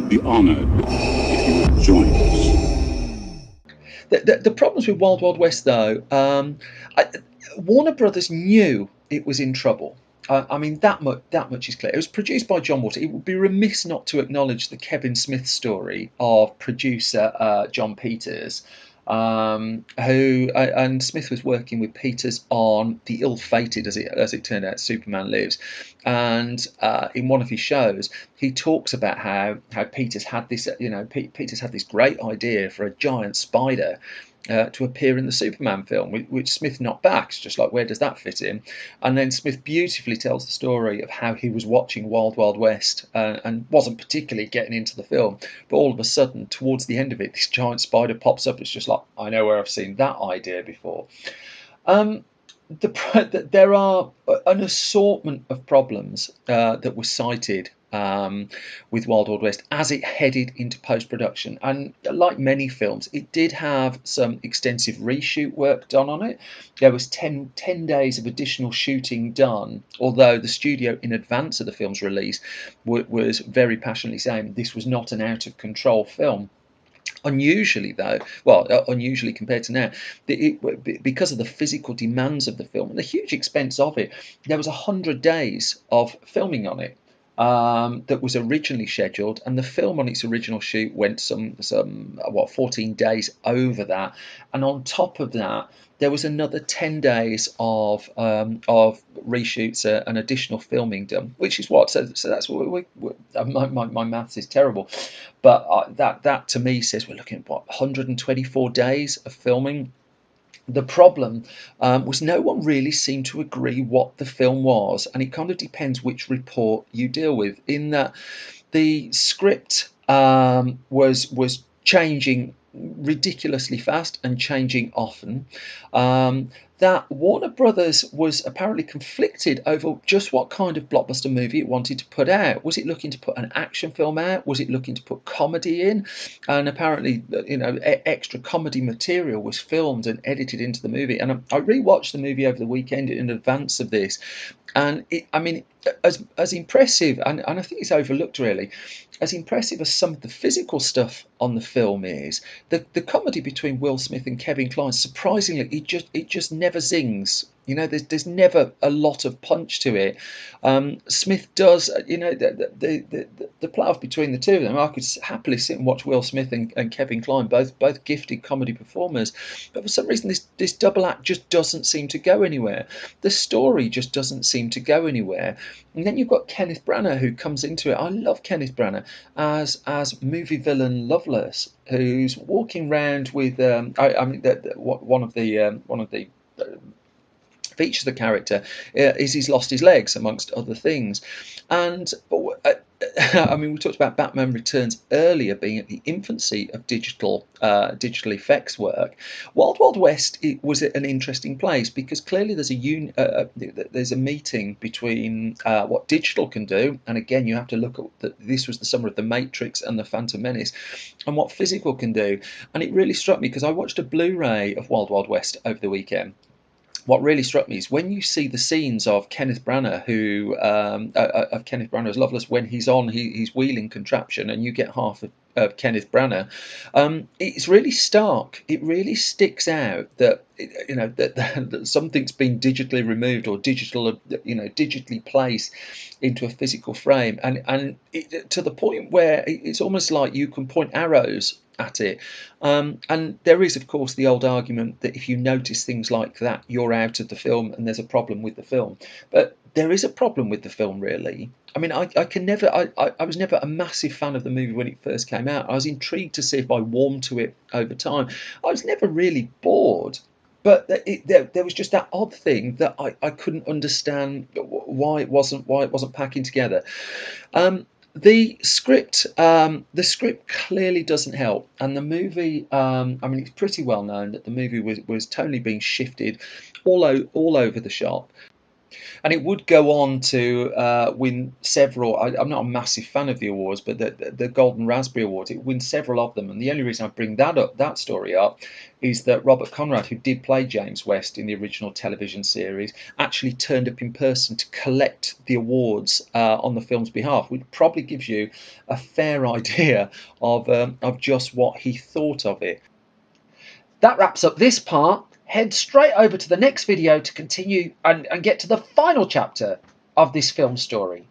would be honoured if you would join us. The problems with Wild Wild West, though, Warner Brothers knew it was in trouble. I mean, that much is clear. It was produced by John Waters. It would be remiss not to acknowledge the Kevin Smith story of producer John Peters, who and Smith was working with Peters on the ill-fated, as it turned out, Superman Lives, and in one of his shows, he talks about how Peters had this, Peters had this great idea for a giant spider. To appear in the Superman film, which Smith knocked back. It's just like, where does that fit in? And then Smith beautifully tells the story of how he was watching Wild Wild West and wasn't particularly getting into the film, but all of a sudden, towards the end of it, this giant spider pops up. It's just like, I know where I've seen that idea before. Um, there are an assortment of problems that were cited with Wild Wild West as it headed into post-production, and like many films, it did have some extensive reshoot work done on it. There was 10 days of additional shooting done, although the studio in advance of the film's release was very passionately saying this was not an out of control film. Unusually, though, well, unusually compared to now, because of the physical demands of the film and the huge expense of it, there was 100 days of filming on it that was originally scheduled, and the film on its original shoot went some 14 days over that, and on top of that, there was another 10 days of reshoots and additional filming done, which is what. So that's what my maths is terrible, but that to me says we're looking at what, 124 days of filming. The problem was no one really seemed to agree what the film was, and it kind of depends which report you deal with. In that, the script was changing ridiculously fast and changing often. That Warner Brothers was apparently conflicted over just what kind of blockbuster movie it wanted to put out. Was it looking to put an action film out? Was it looking to put comedy in? And apparently, extra comedy material was filmed and edited into the movie. And I rewatched the movie over the weekend in advance of this, and as impressive, and I think it's overlooked really, as impressive as some of the physical stuff on the film is, the comedy between Will Smith and Kevin Kline, surprisingly, it just never zings. There's never a lot of punch to it. Smith does, the play off between the two of them. I could happily sit and watch Will Smith and Kevin Kline, both gifted comedy performers, but for some reason this double act just doesn't seem to go anywhere. The story just doesn't seem to go anywhere. And then you've got Kenneth Branagh, who comes into it. I love Kenneth Branagh as movie villain Loveless, who's walking around with one of the features the character is he's lost his legs, amongst other things. And we talked about Batman Returns earlier being at the infancy of digital effects work. Wild Wild West, it was an interesting place because clearly there's a meeting between what digital can do, and again you have to look at this was the summer of The Matrix and The Phantom Menace, and what physical can do. And it really struck me because I watched a Blu-ray of Wild Wild West over the weekend. What really struck me is when you see the scenes of Kenneth Branagh, of Kenneth Branagh as Loveless, when he's on his wheeling contraption, and you get half of Kenneth Branagh, it's really stark. It really sticks out that that something's been digitally removed or digitally placed into a physical frame, and to the point where it's almost like you can point arrows at it. And there is, of course, the old argument that if you notice things like that, you're out of the film and there's a problem with the film. But there is a problem with the film, really. I mean, I was never a massive fan of the movie when it first came out. I was intrigued to see if I warmed to it over time. I was never really bored. But there was just that odd thing that I couldn't understand why it wasn't packing together. The script clearly doesn't help, and the movie. It's pretty well known that the movie was tonally being shifted all over the shop. And it would go on to win several. I'm not a massive fan of the awards, but the Golden Raspberry Awards, it wins several of them. And the only reason I bring that story up, is that Robert Conrad, who did play James West in the original television series, actually turned up in person to collect the awards on the film's behalf, which probably gives you a fair idea of just what he thought of it. That wraps up this part. Head straight over to the next video to continue and get to the final chapter of this film story.